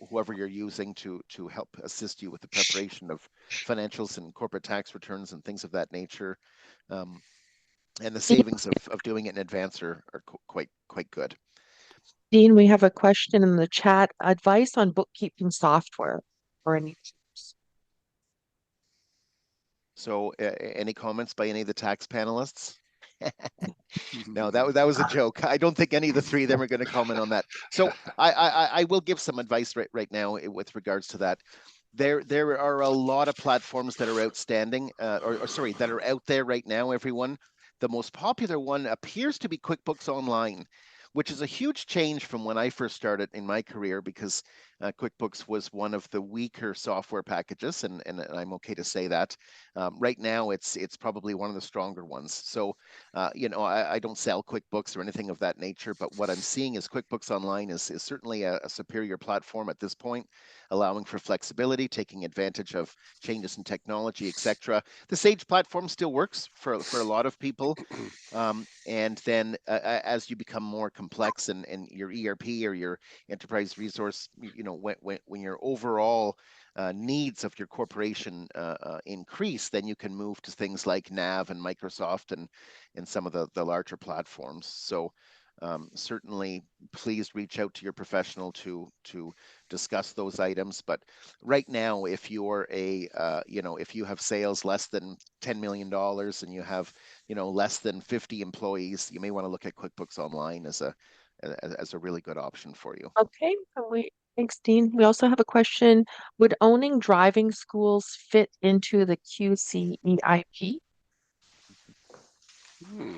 whoever you're using to help assist you with the preparation of financials and corporate tax returns and things of that nature. And the savings of doing it in advance are quite good. Dean, we have a question in the chat. Advice on bookkeeping software or any tips? So any comments by any of the tax panelists? No, that was a joke. I don't think any of the three of them are going to comment on that. So I will give some advice right now with regards to that. There are a lot of platforms that are outstanding, that are out there right now, everyone. The most popular one appears to be QuickBooks Online, which is a huge change from when I first started in my career because QuickBooks was one of the weaker software packages, and I'm okay to say that. Right now, it's probably one of the stronger ones. So, I don't sell QuickBooks or anything of that nature, but what I'm seeing is QuickBooks Online is certainly a superior platform at this point, allowing for flexibility, taking advantage of changes in technology, etc. The Sage platform still works for a lot of people. And then as you become more complex and your ERP or your enterprise resource, when your overall needs of your corporation increase, then you can move to things like Nav and Microsoft and some of the larger platforms. So certainly please reach out to your professional to discuss those items. But right now, if you're if you have sales less than $10 million and you have less than 50 employees, you may want to look at QuickBooks Online as a really good option for you. Okay, thanks, Dean. We also have a question. Would owning driving schools fit into the QCEIP?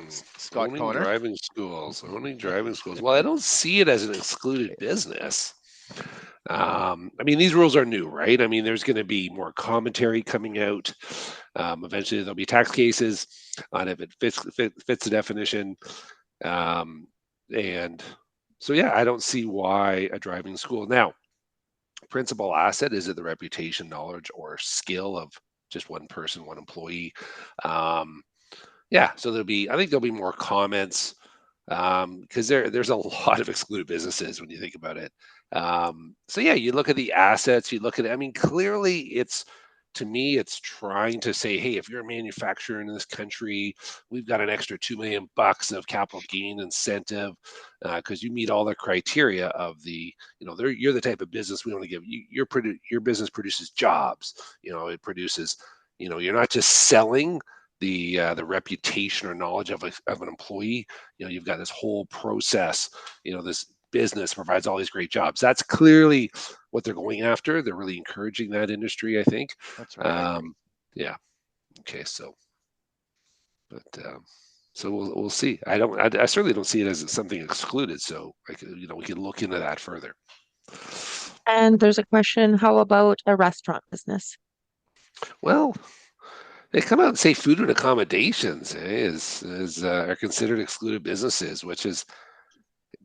Scott Owning Connor. driving schools. Well, I don't see it as an excluded business. I mean, these rules are new, right? I mean, there's going to be more commentary coming out. Eventually, there'll be tax cases on if it fits the definition. And so, yeah, I don't see why a driving school. Now, principal asset, is it the reputation, knowledge, or skill of just one person, one employee? Yeah, so I think there'll be more comments because there's a lot of excluded businesses when you think about it. So yeah, you look at the assets, you look at it. I mean, clearly to me, it's trying to say, hey, if you're a manufacturer in this country, we've got an extra $2 million of capital gain incentive because you meet all the criteria of you're the type of business we want to give you. Your business produces jobs. It produces. You're not just selling the reputation or knowledge of an employee. You've got this whole process. This business provides all these great jobs. That's clearly what they're going after. They're really encouraging that industry, I think. That's right. Yeah. Okay. So we'll see. I certainly don't see it as something excluded. So we can look into that further. And there's a question, how about a restaurant business? Well, they come out and say food and accommodations are considered excluded businesses, which is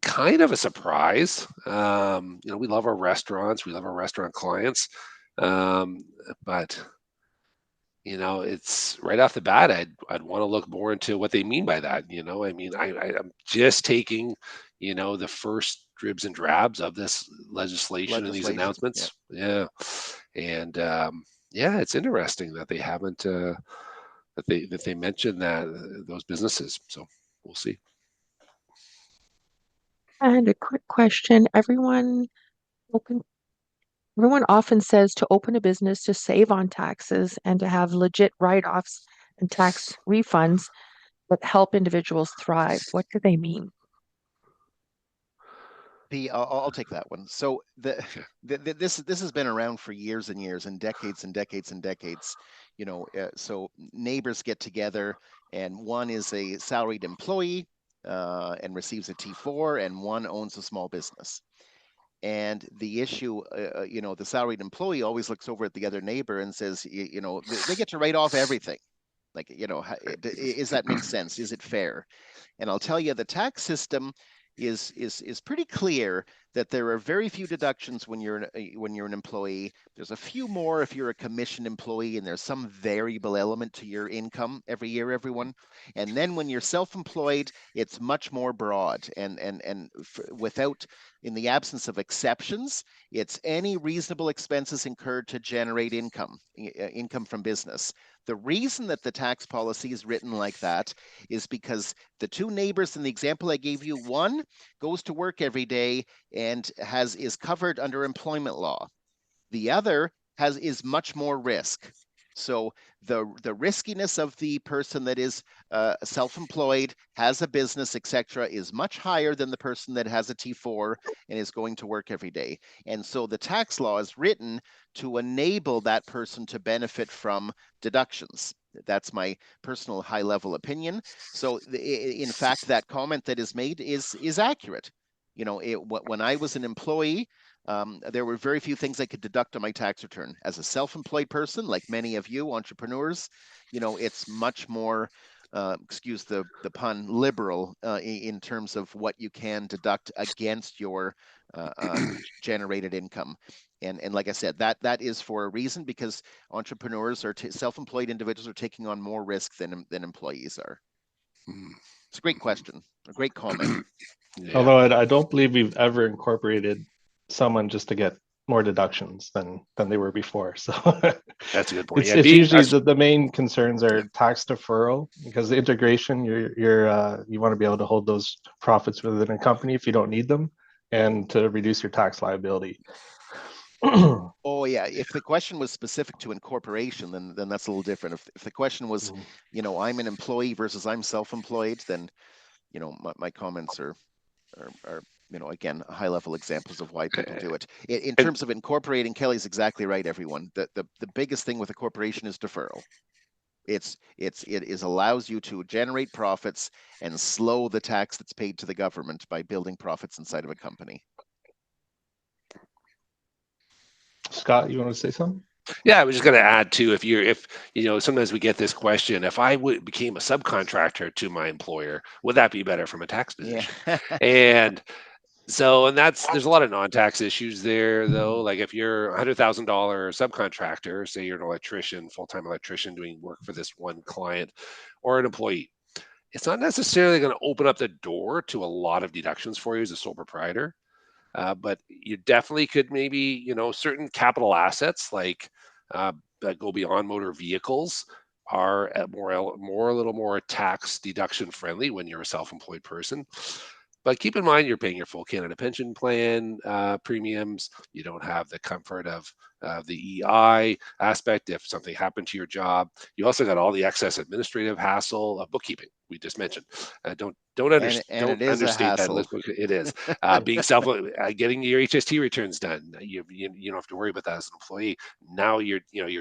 kind of a surprise. We love our restaurants, we love our restaurant clients, but it's right off the bat, I'd want to look more into what they mean by that. I mean, I'm just taking, the first dribs and drabs of this legislation and these Yeah. announcements. Yeah. And yeah, it's interesting that they haven't that they mentioned that those businesses. So we'll see. And a quick question. Open, everyone often says to open a business to save on taxes and to have legit write-offs and tax refunds that help individuals thrive. What do they mean? I'll take that one. So Okay. this has been around for years and years and decades and decades and decades. So neighbors get together, and one is a salaried employee and receives a T4, and one owns a small business. And the issue, the salaried employee always looks over at the other neighbor and says, they get to write off everything. Like, is that make sense? Is it fair? And I'll tell you, the tax system is pretty clear that there are very few deductions when you're an employee. There's a few more if you're a commissioned employee, and there's some variable element to your income every year, everyone. And then when you're self-employed, it's much more broad, and without, in the absence of exceptions, it's any reasonable expenses incurred to generate income from business. The reason that the tax policy is written like that is because the two neighbors in the example I gave you, one goes to work every day and is covered under employment law. The other is much more risk. So the riskiness of the person that is self-employed, has a business, etc., is much higher than the person that has a T4 and is going to work every day. And so the tax law is written to enable that person to benefit from deductions. That's my personal high-level opinion. So in fact, that comment that is made is accurate. When I was an employee, there were very few things I could deduct on my tax return. As a self-employed person, like many of you entrepreneurs, it's much more, excuse the pun, liberal in terms of what you can deduct against your generated income. And like I said, that is for a reason, because entrepreneurs or self-employed individuals are taking on more risk than employees are. Mm. It's a great question, a great comment. Yeah, Although I don't believe we've ever incorporated someone just to get more deductions than they were before. So that's a good point. Yeah, it's being usually us. the main concerns Yeah. are tax deferral, because the integration, you want to be able to hold those profits within a company if you don't need them, and to reduce your tax liability. Oh yeah, if the question was specific to incorporation, then that's a little different. If the question was, I'm an employee versus I'm self-employed, then my comments are again, high level examples of why people do it. In And terms of incorporating, Kelly's exactly right, everyone. The biggest thing with a corporation is deferral. It allows you to generate profits and slow the tax that's paid to the government by building profits inside of a company. Scott, you want to say something? yeah, I was just going to add too, if sometimes we get this question, if I became a subcontractor to my employer, would that be better from a tax Yeah. position? And there's a lot of non-tax issues there though. Like if you're $100,000 subcontractor, say you're an electrician, full-time electrician doing work for this one client, or an employee, it's not necessarily going to open up the door to a lot of deductions for you as a sole proprietor. But you definitely could maybe, certain capital assets like that go beyond motor vehicles are a little more tax deduction friendly when you're a self-employed person. But keep in mind, you're paying your full Canada pension plan premiums. You don't have the comfort of the EI aspect if something happened to your job. You also got all the excess administrative hassle of bookkeeping we just mentioned. And it is a Understate that. hassle. It is being getting your HST returns done. You don't have to worry about that as an employee. Now you're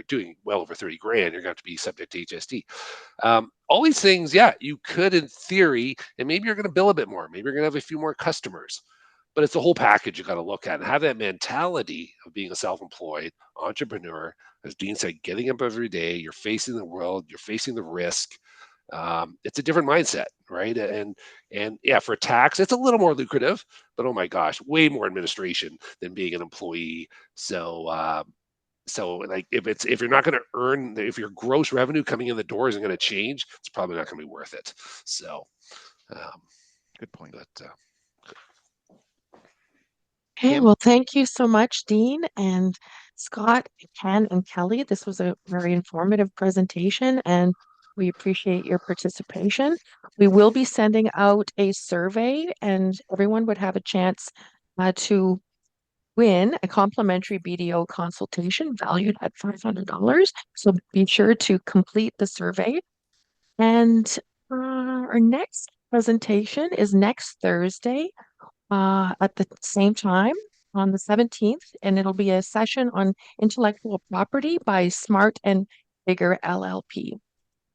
doing well over 30 grand. You're going to be subject to HST. All these things, yeah, you could in theory, and maybe you're going to bill a bit more. Maybe you're going to have a few more customers, but it's the whole package you got to look at and have that mentality of being a self-employed entrepreneur. As Dean said, getting up every day, you're facing the world, you're facing the risk. It's a different mindset, right? And yeah, for tax, it's a little more lucrative, but oh my gosh, way more administration than being an employee. So So like if you're not going to earn, if your gross revenue coming in the door isn't going to change, it's probably not going to be worth it. So Good point. but Okay, Kim? well, thank you so much, Dean and Scott, Ken, and Kelly. This was a very informative presentation, and we appreciate your participation. We will be sending out a survey, and everyone would have a chance to win a complimentary BDO consultation valued at $500. So be sure to complete the survey. And our next presentation is next Thursday at the same time on the 17th, and it'll be a session on intellectual property by Smart and Bigger LLP.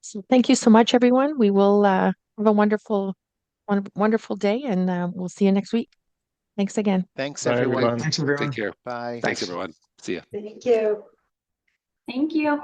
So thank you so much, everyone. We will have a wonderful day, and we'll see you next week. Thanks again. Thanks, Bye, everyone. everyone. Thanks, take everyone. care. Bye. Thanks everyone. See ya. Thank you. Thank you.